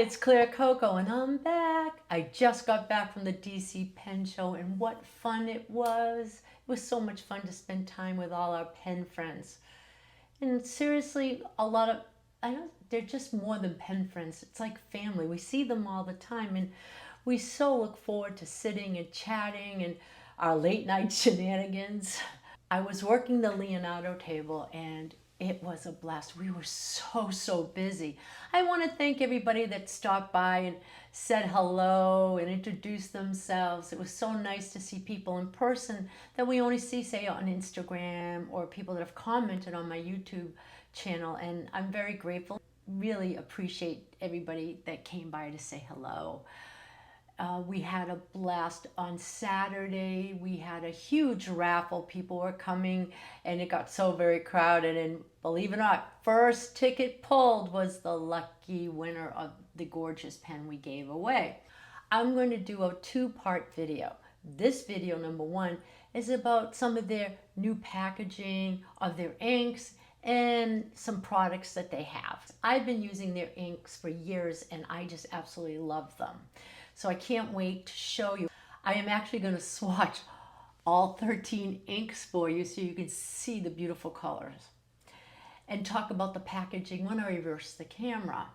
it's Claire Coco and I'm back. I just got back from the DC Pen Show and what fun it was. It was so much fun to spend time with all our pen friends. And seriously, I don't, they're just more than pen friends. It's like family. We see them all the time and we so look forward to sitting and chatting and our late night shenanigans. I was working the Leonardo table and it was a blast. We were so busy. I want to thank everybody that stopped by and said hello and introduced themselves. It was so nice to see people in person that we only see, say, on Instagram, or people that have commented on my YouTube channel. And I'm very grateful. Really appreciate everybody that came by to say hello. We had a blast on Saturday. We had a huge raffle. People were coming and it got so very crowded. And believe it or not, first ticket pulled was the lucky winner of the gorgeous pen we gave away. I'm going to do a two-part video. This video, number one, is about some of their new packaging of their inks and some products that they have. I've been using their inks for years and I just absolutely love them. So I can't wait to show you. I am actually going to swatch all 13 inks for you so you can see the beautiful colors and talk about the packaging when I reverse the camera.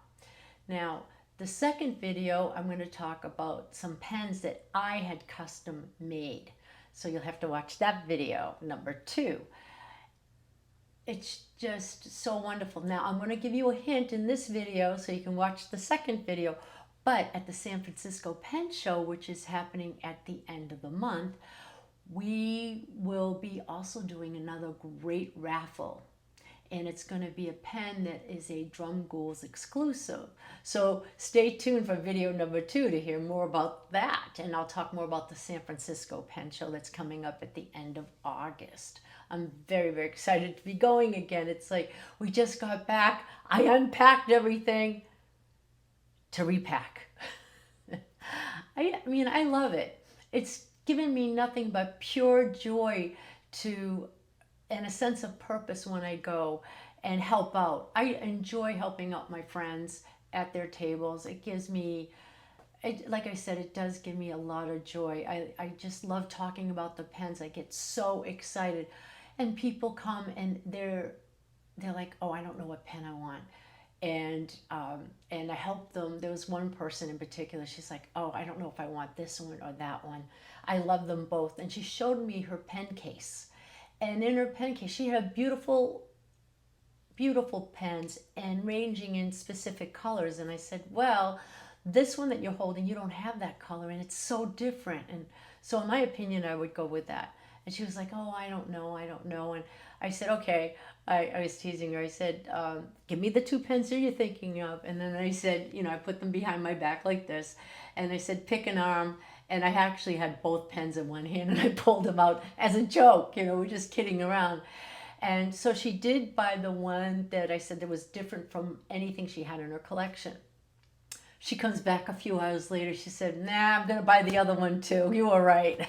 Now, the second video, I'm going to talk about some pens that I had custom made. So you'll have to watch that video, number two. It's just so wonderful. Now, I'm going to give you a hint in this video so you can watch the second video. But at the San Francisco Pen Show, which is happening at the end of the month, we will be also doing another great raffle. And it's going to be a pen that is a Drum Ghouls exclusive. So stay tuned for video number 2 to hear more about that. And I'll talk more about the San Francisco Pen Show that's coming up at the end of August. I'm very excited to be going again. It's like we just got back. I unpacked everything to repack. I mean, I love it. It's given me nothing but pure joy and a sense of purpose when I go and help out. I enjoy helping out my friends at their tables. It gives me, like I said, it does give me a lot of joy. I just love talking about the pens. I get so excited. And people come and they're like, oh, I don't know what pen I want. And I helped them. There was one person in particular, she's like, oh, I don't know if I want this one or that one. I love them both. And she showed me her pen case. And in her pen case, she had beautiful pens and ranging in specific colors. And I said, well, this one that you're holding, you don't have that color and it's so different. And so in my opinion, I would go with that. And she was like, oh, I don't know. And I said, okay. I was teasing her. I said, give me the 2 pens that you're thinking of. And then I said, I put them behind my back like this. And I said, pick an arm. And I actually had both pens in one hand and I pulled them out as a joke. We're just kidding around. And so she did buy the one that I said that was different from anything she had in her collection. She comes back a few hours later. She said, nah, I'm going to buy the other one too. You were right.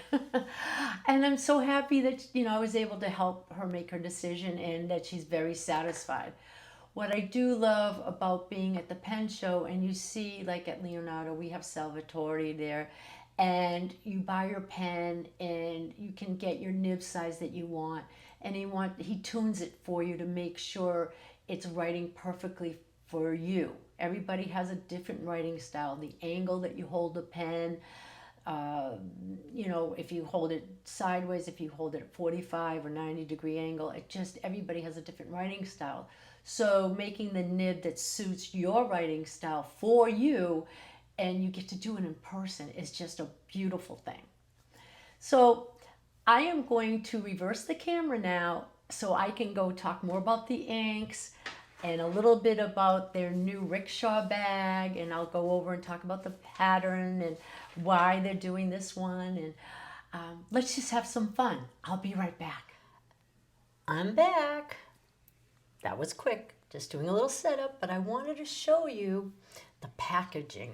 And I'm so happy that, I was able to help her make her decision and that she's very satisfied. What I do love about being at the pen show, and you see like at Leonardo, we have Salvatore there, and you buy your pen and you can get your nib size that you want. And he tunes it for you to make sure it's writing perfectly for you. Everybody has a different writing style. The angle that you hold the pen, if you hold it sideways, if you hold it at 45 or 90 degree angle, everybody has a different writing style. So making the nib that suits your writing style for you, and you get to do it in person, is just a beautiful thing. So I am going to reverse the camera now so I can go talk more about the inks and a little bit about their new Rickshaw bag, and I'll go over and talk about the pattern and why they're doing this one, and let's just have some fun. I'll be right back. I'm back. That was quick, just doing a little setup, but I wanted to show you the packaging.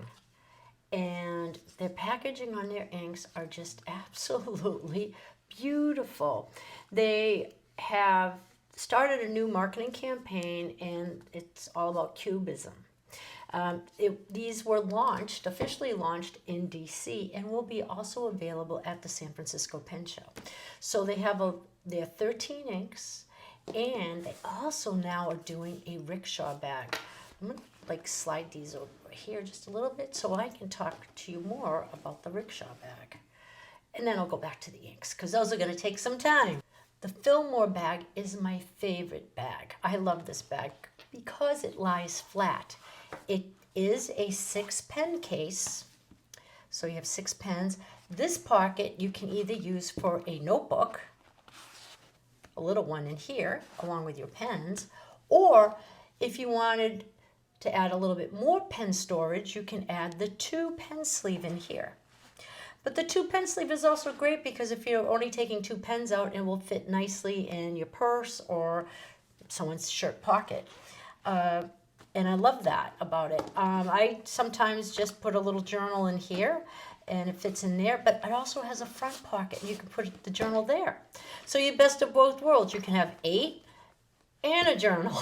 And their packaging on their inks are just absolutely beautiful. They have started a new marketing campaign and it's all about Cubism. These were launched, officially launched in DC, and will be also available at the San Francisco Pen Show. So they're 13 inks, and they also now are doing a rickshaw bag. I'm gonna like slide these over here just a little bit so I can talk to you more about the rickshaw bag. And then I'll go back to the inks because those are gonna take some time. The Fillmore bag is my favorite bag. I love this bag because it lies flat. It is a 6-pen case, so you have 6 pens. This pocket you can either use for a notebook, a little one in here, along with your pens, or if you wanted to add a little bit more pen storage, you can add the 2-pen sleeve in here. But the 2-pen sleeve is also great because if you're only taking 2 pens out, it will fit nicely in your purse or someone's shirt pocket. And I love that about it. I sometimes just put a little journal in here and it fits in there, but it also has a front pocket and you can put the journal there. So you best of both worlds. You can have 8 and a journal.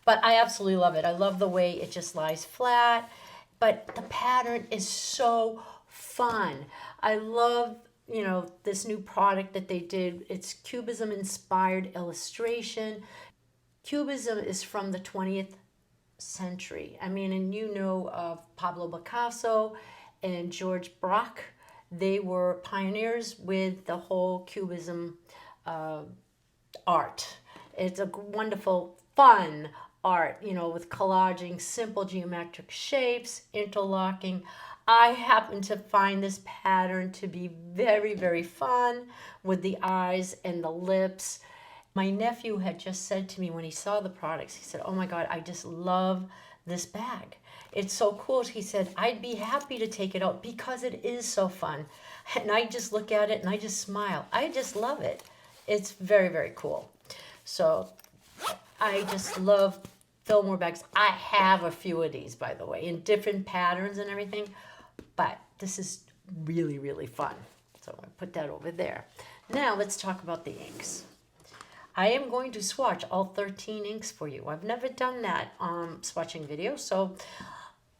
But I absolutely love it. I love the way it just lies flat, but the pattern is so fun. I love, this new product that they did. It's Cubism inspired illustration. Cubism is from the 20th century. I mean, and of Pablo Picasso and George Braque. They were pioneers with the whole Cubism art. It's a wonderful, fun art, with collaging simple geometric shapes, interlocking. I happen to find this pattern to be very, very fun with the eyes and the lips. My nephew had just said to me when he saw the products, he said, "Oh my God, I just love this bag. It's so cool." He said, "I'd be happy to take it out because it is so fun." And I just look at it and I just smile. I just love it. It's very, very cool. So I just love Fillmore bags. I have a few of these, by the way, in different patterns and everything. But this is really, really fun. So I put that over there. Now let's talk about the inks. I am going to swatch all 13 inks for you. I've never done that swatching video, so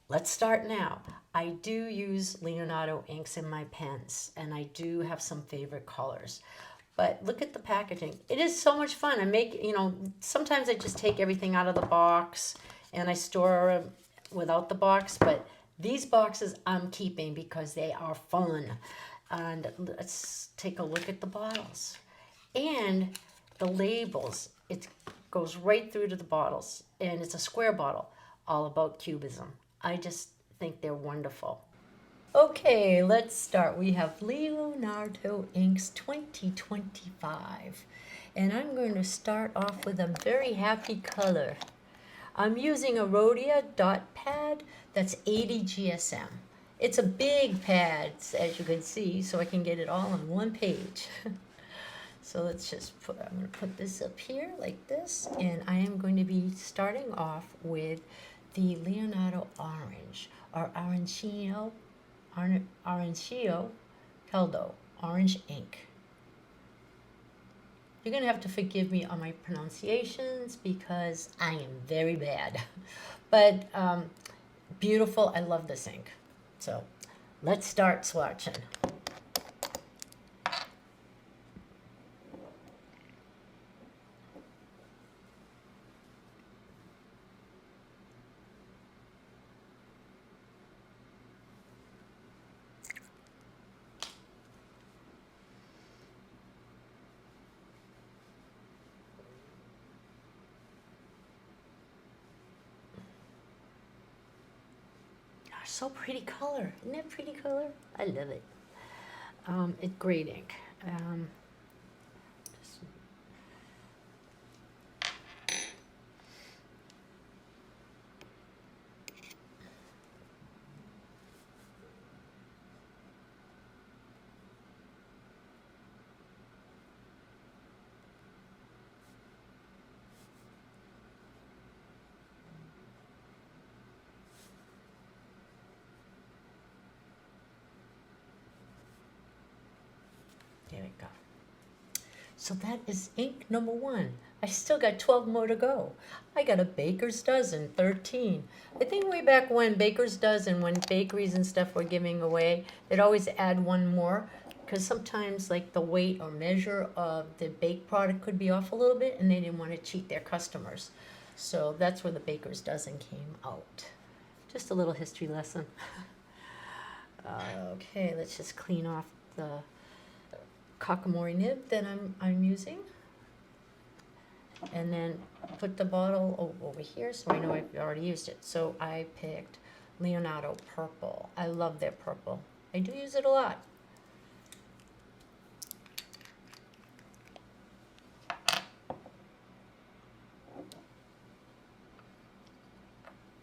let's start now. I do use Leonardo inks in my pens, and I do have some favorite colors. But look at the packaging. It is so much fun. Sometimes I just take everything out of the box and I store them without the box, but these boxes I'm keeping because they are fun. And let's take a look at the bottles. And the labels, it goes right through to the bottles. And it's a square bottle, all about Cubism. I just think they're wonderful. Okay, let's start. We have Leonardo Inks 2025. And I'm going to start off with a very happy color. I'm using a Rhodia dot pad that's 80 GSM. It's a big pad, as you can see, so I can get it all on one page. So let's just I'm going to put this up here like this, and I am going to be starting off with the Leonardo Orange, or Arancio Caldo, orange ink. You're going to have to forgive me on my pronunciations because I am very bad. But beautiful, I love this ink. So let's start swatching. So pretty color. Isn't that pretty color? I love it. It's great ink. There we go. So that is ink number 1. I still got 12 more to go. I got a baker's dozen, 13. I think way back when baker's dozen, when bakeries and stuff were giving away, they'd always add one more because sometimes like the weight or measure of the baked product could be off a little bit and they didn't want to cheat their customers. So that's where the baker's dozen came out. Just a little history lesson. Okay, let's just clean off the kakamori nib that I'm using. And then put the bottle over here so I know I've already used it. So I picked Leonardo purple. I love their purple. I do use it a lot.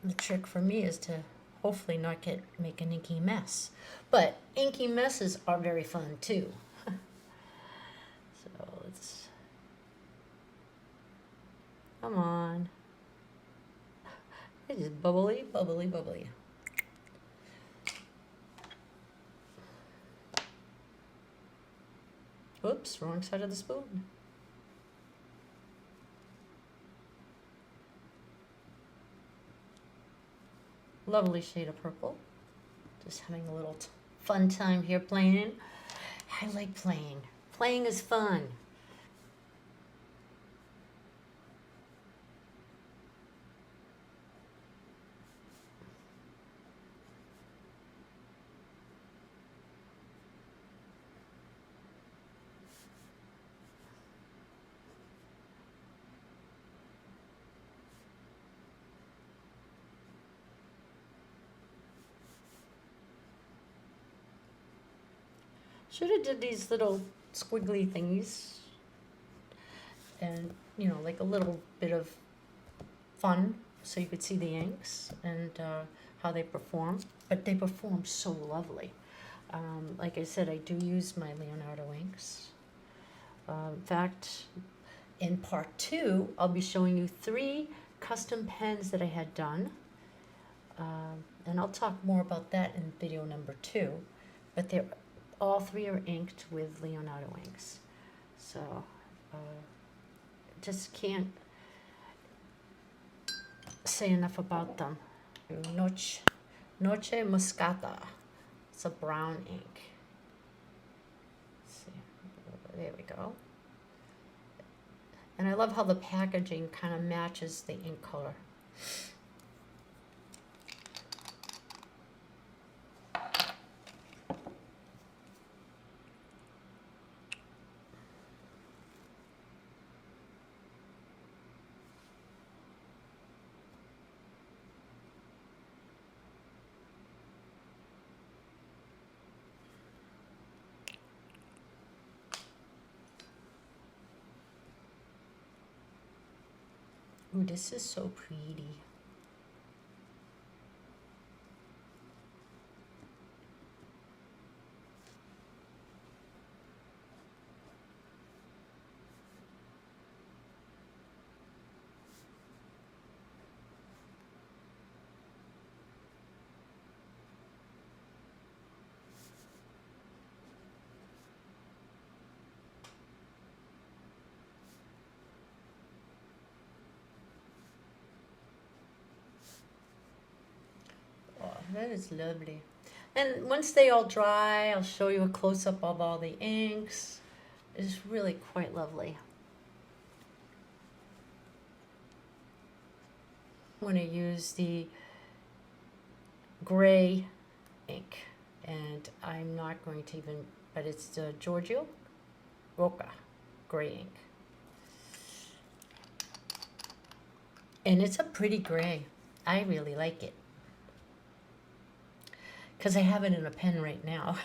The trick for me is to hopefully not make an inky mess. But inky messes are very fun too. So let's, come on. It is bubbly, bubbly, bubbly. Oops, wrong side of the spoon. Lovely shade of purple. Just having a little fun time here playing. I like playing. Playing is fun. Should have did these little squiggly thingies and, you know, like a little bit of fun so you could see the inks and how they perform. But they perform so lovely. Like I said, I do use my Leonardo inks. In fact, in part 2, I'll be showing you 3 custom pens that I had done. And I'll talk more about that in video number 2. But they're all 3 are inked with Leonardo inks. So, just can't say enough about them. Noce Moscata. It's a brown ink. Let's see. There we go. And I love how the packaging kind of matches the ink color. Ooh, this is so pretty. That is lovely. And once they all dry, I'll show you a close-up of all the inks. It's really quite lovely. I'm going to use the gray ink. And I'm not going to even, but it's the Giorgio Rocca gray ink. And it's a pretty gray. I really like it. Because I have it in a pen right now.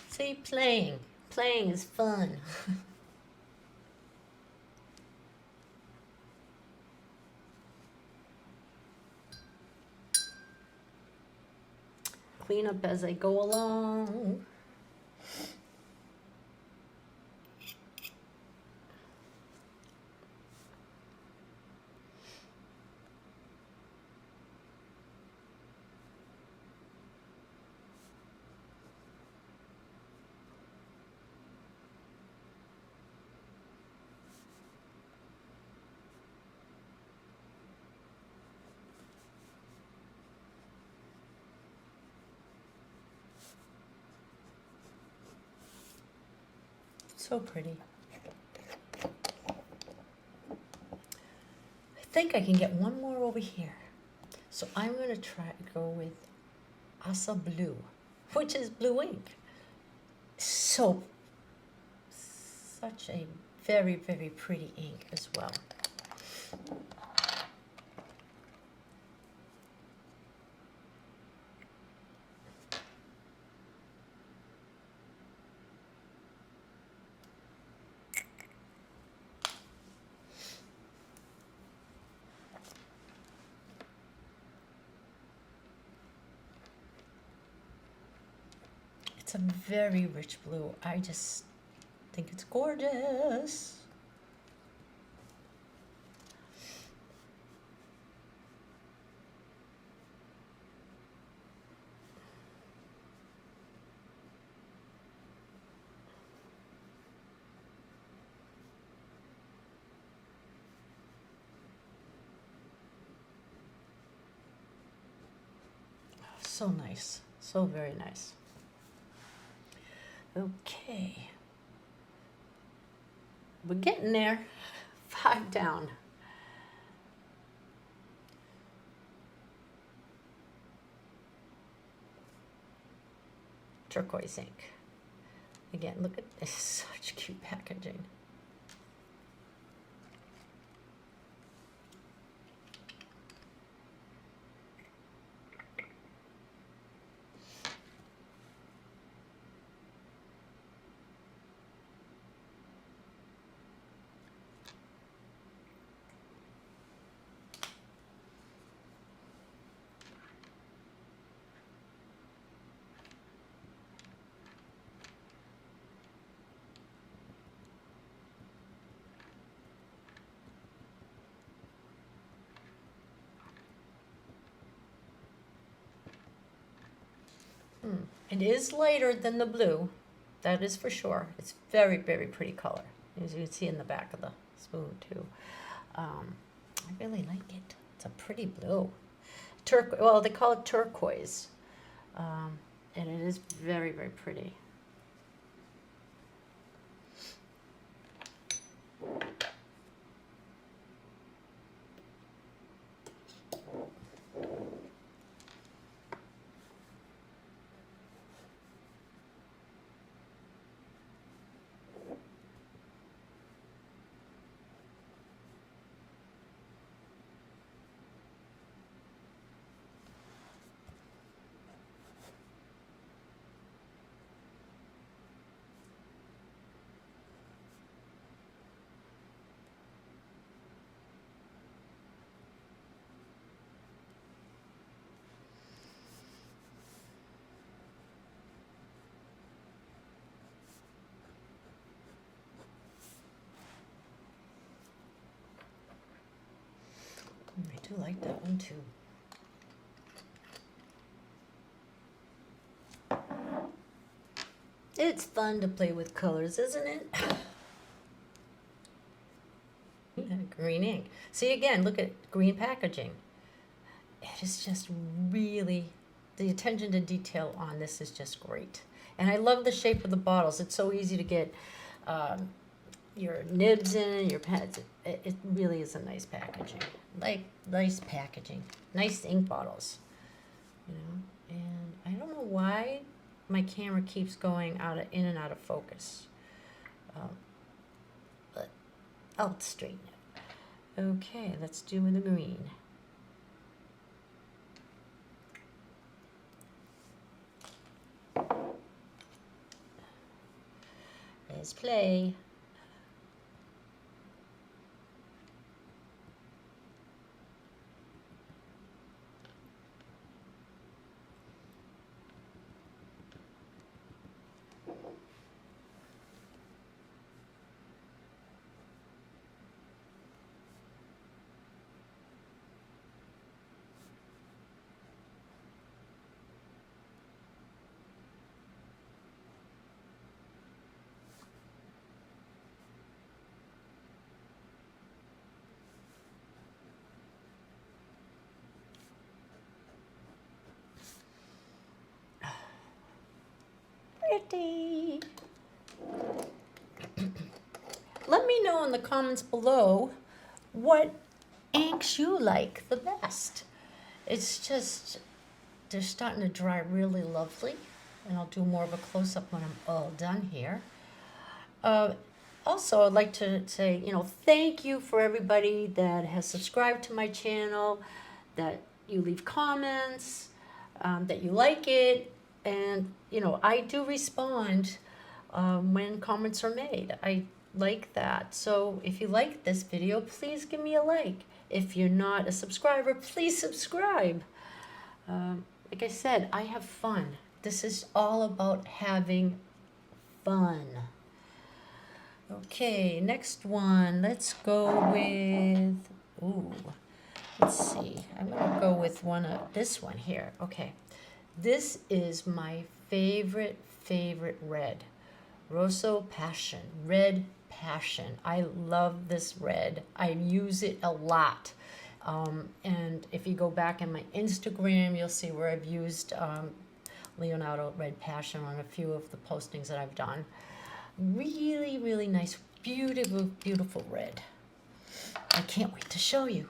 See, playing. Playing is fun. clean up as I go along. So pretty. I think I can get one more over here. So I'm going to try to go with Asa Blue, which is blue ink. So, such a very, very pretty ink as well. It's a very rich blue. I just think it's gorgeous. So nice, so very nice. Okay, we're getting there. 5 down. Turquoise ink. Again, look at this, such cute packaging. It is lighter than the blue, that is for sure. It's very, very pretty color, as you can see in the back of the spoon too. I really like it. It's a pretty blue. Well, they call it turquoise, and it is very, very pretty. I do like that one too. It's fun to play with colors, isn't it? Green ink. See again, look at green packaging. It is just really, the attention to detail on this is just great. And I love the shape of the bottles. It's so easy to get your nibs in, your pads. It really is a nice packaging. Like, nice packaging. Nice ink bottles. You know, and I don't know why my camera keeps going in and out of focus. But I'll straighten it. Okay, let's do the green. Let's play. ready. Let me know in the comments below what inks you like the best. It's just, they're starting to dry really lovely, and I'll do more of a close-up when I'm all done here. Also, I'd like to say, thank you for everybody that has subscribed to my channel, that you leave comments, that you like it, and, I do respond when comments are made. I like that. So if you like this video, please give me a like. If you're not a subscriber, please subscribe. Like I said, I have fun. This is all about having fun. Okay, next one. Let's go with, let's see. I'm gonna go with this one here. Okay, this is my favorite red. Rosso Passione Red Passion. I love this red. I use it a lot. And if you go back in my Instagram, you'll see where I've used Leonardo Red Passion on a few of the postings that I've done. Really, really nice, beautiful, beautiful red. I can't wait to show you.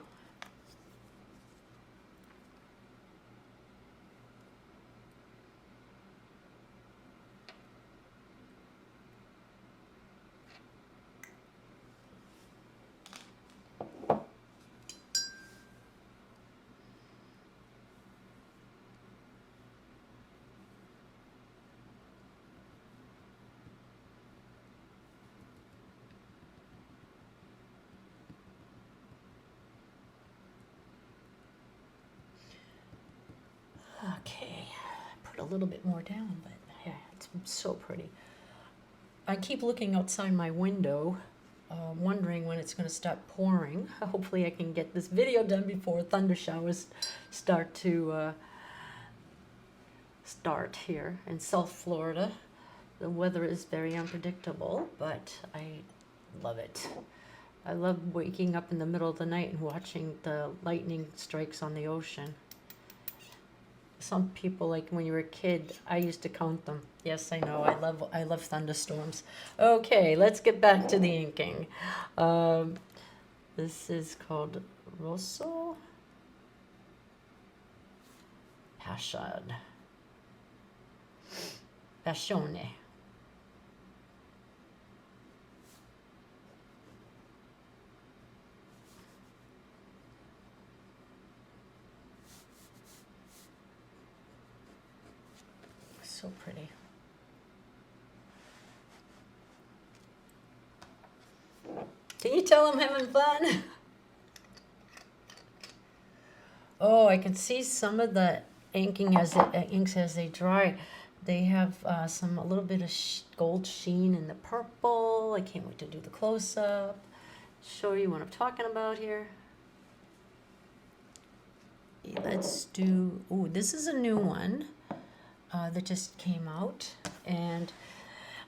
Okay, put a little bit more down, but yeah, it's so pretty. I keep looking outside my window, wondering when it's going to start pouring. Hopefully I can get this video done before thunder showers start here in South Florida. The weather is very unpredictable, but I love it. I love waking up in the middle of the night and watching the lightning strikes on the ocean. Some people, like when you were a kid, I used to count them. Yes, I know. I love thunderstorms. Okay, let's get back to the inking. This is called Rosso Passione. So pretty. Can you tell I'm having fun? Oh, I can see some of the inks as they dry. They have a little bit of gold sheen in the purple. I can't wait to do the close-up. Show you what I'm talking about here. Let's do, this is a new one that just came out, and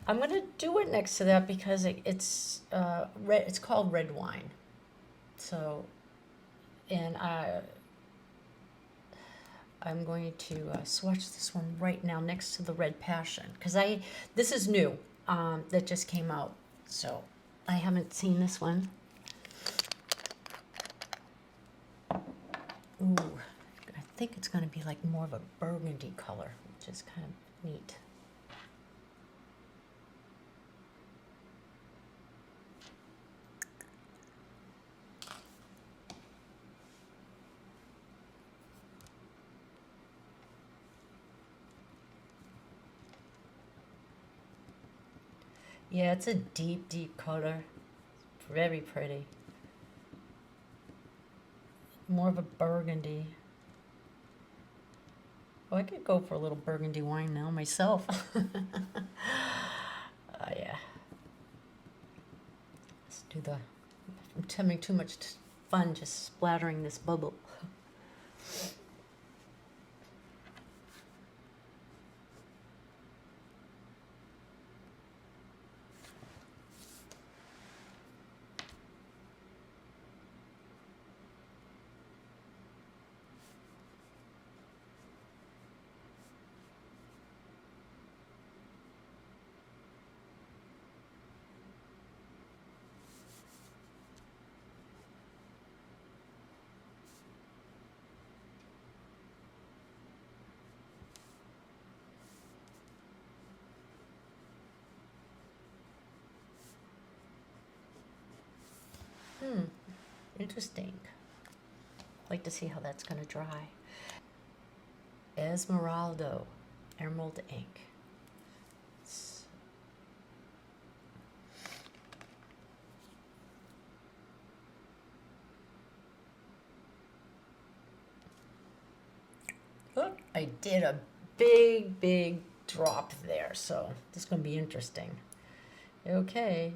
I'm gonna do it next to that because it's red. It's called red wine. So, and I'm going to swatch this one right now next to the Red Passion because this is new, that just came out. So I haven't seen this one. Ooh, I think it's going to be like more of a burgundy color, which is kind of neat. Yeah, it's a deep, deep color. Very pretty. More of a burgundy. Oh, I could go for a little burgundy wine now myself. Yeah. Let's do I'm having too much fun just splattering this bubble. interesting. I'd like to see how that's going to dry. Esmeralda, emerald ink. Look, I did a big drop there, so this is going to be interesting. Okay.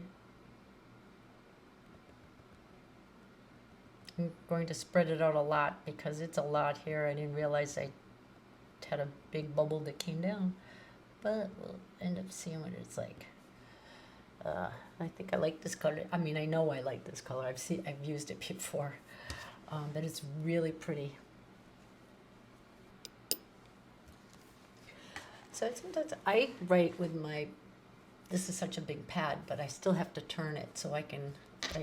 I'm going to spread it out a lot because it's a lot here. I didn't realize I had a big bubble that came down, but we'll end up seeing what it's like. I think I like this color. I mean, I know I like this color. I've used it before, but it's really pretty. So sometimes I write with my, this is such a big pad, but I still have to turn it so I can,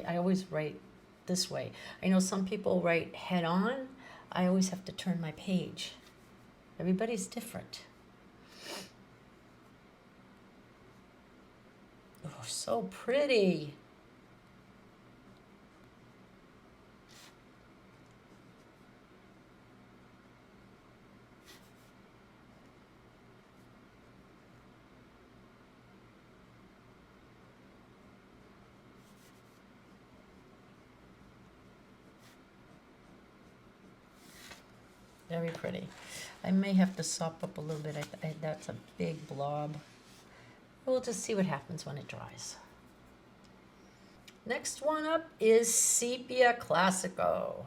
I always write this way. I know some people write head on. I always have to turn my page. Everybody's different. Oh, so pretty. Very pretty. I may have to sop up a little bit. That's a big blob. We'll just see what happens when it dries. Next one up is Sepia Classico.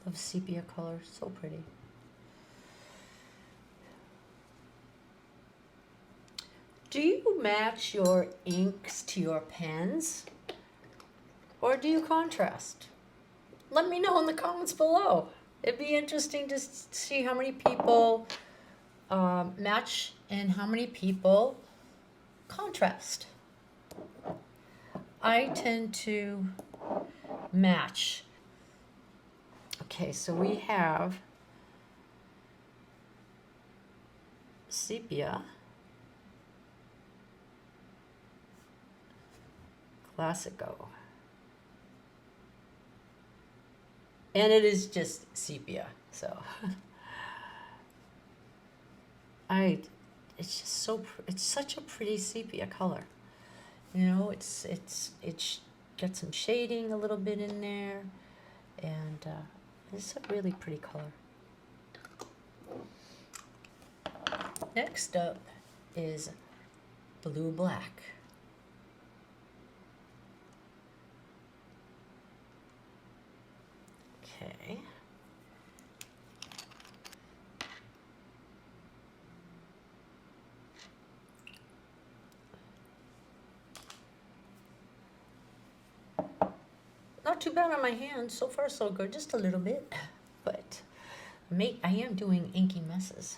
Of sepia color, so pretty. Do you match your inks to your pens, or do you contrast? Let me know in the comments below. It'd be interesting to see how many people match and how many people contrast. I tend to match. Okay, so we have Sepia Classico. And it is just sepia, so it's just so, it's such a pretty sepia color. You know, it's got some shading a little bit in there, and it's a really pretty color. Next up is blue black. Okay. Not too bad on my hands. So far, so good. Just a little bit. But I am doing inky messes.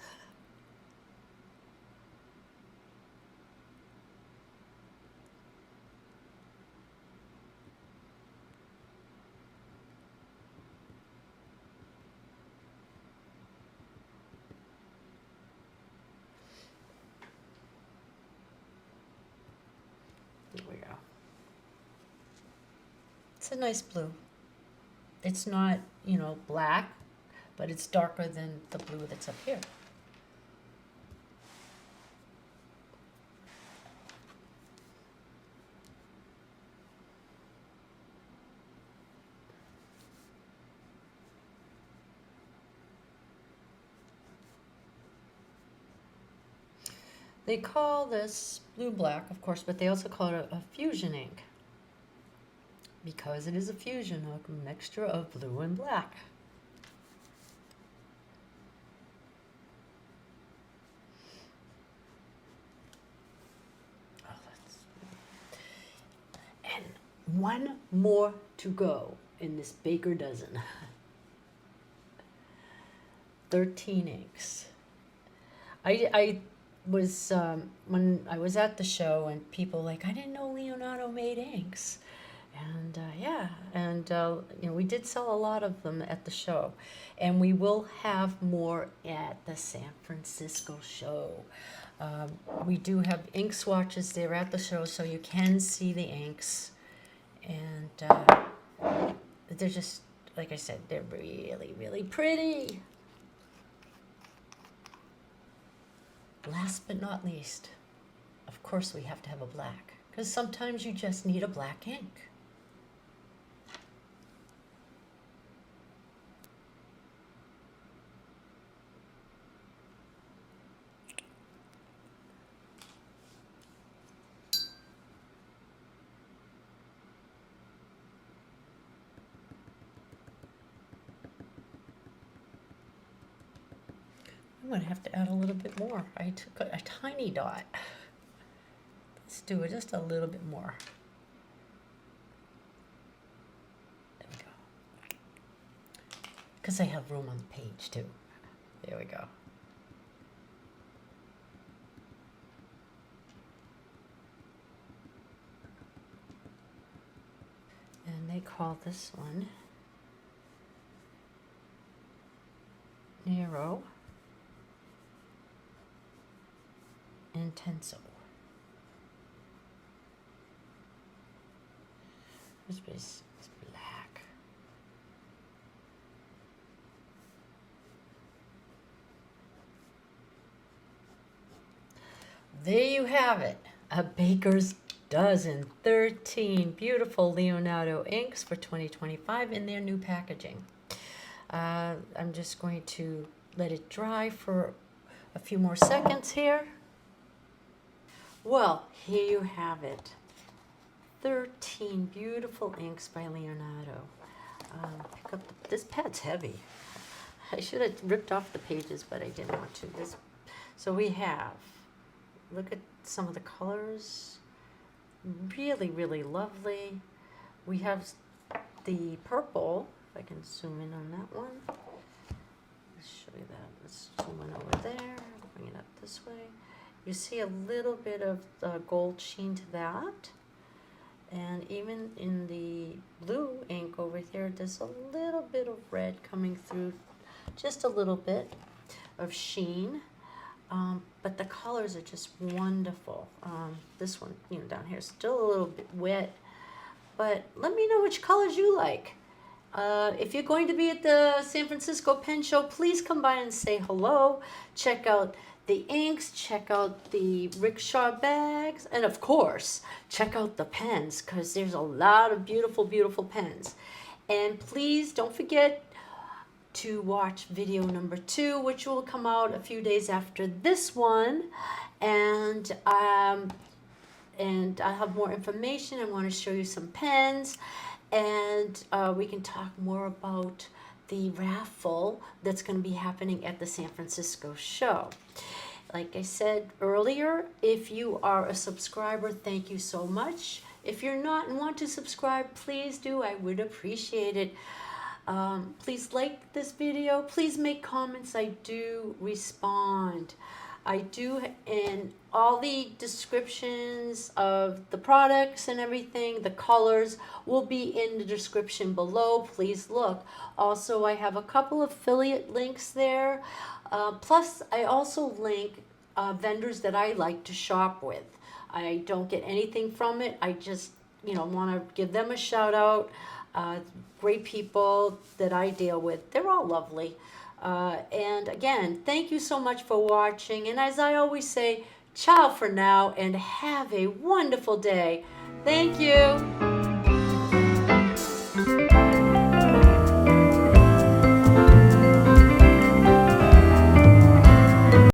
Here we go. It's a nice blue. It's not, you know, black, but it's darker than the blue that's up here. They call this blue black, of course, but they also call it a fusion ink, because it is a fusion, a mixture of blue and black. one more to go in this baker dozen. 13 inks. I was, when I was at the show and people like, I didn't know Leonardo made inks. And yeah, and you know, we did sell a lot of them at the show. And we will have more at the San Francisco show. We do have ink swatches there at the show, so you can see the inks. And they're just, like I said, they're really, really pretty. Last but not least, of course we have to have a black, because sometimes you just need a black ink. I'm going to have to add a little bit more. I took a tiny dot. Let's do it just a little bit more. There we go. Because I have room on the page too. There we go. And they call this one Nero. Intenso. This is black. There you have it, a baker's dozen, 13 beautiful Leonardo inks for 2025 in their new packaging. I'm just going to let it dry for a few more seconds here. Well, here you have it. 13 beautiful inks by Leonardo. Pick up this pad's heavy. I should have ripped off the pages, but I didn't want to. So we have, look at some of the colors. Really, really lovely. We have the purple, if I can zoom in on that one. Let's show you that. Let's zoom in over there, bring it up this way. You see a little bit of gold sheen to that. And even in the blue ink over here, there's a little bit of red coming through, just a little bit of sheen. But the colors are just wonderful. This one, you know, down here is still a little bit wet. But let me know which colors you like. If you're going to be at the San Francisco Pen Show, please come by and say hello. Check out the inks, check out the Rickshaw bags, and of course, check out the pens, because there's a lot of beautiful, beautiful pens. And please don't forget to watch video number 2, which will come out a few days after this one. And I have more information. I want to show you some pens, and we can talk more about the raffle that's going to be happening at the San Francisco show. Like I said earlier, if you are a subscriber, thank you so much. If you're not and want to subscribe, please do. I would appreciate it. Please like this video. Please make comments. I do respond. I do, and all the descriptions of the products and everything, the colors, will be in the description below. Please look. Also, I have a couple affiliate links there. Plus, I also link vendors that I like to shop with. I don't get anything from it. I just, you know, want to give them a shout out. Great people that I deal with. They're all lovely. And again, thank you so much for watching. And as I always say, ciao for now and have a wonderful day. Thank you.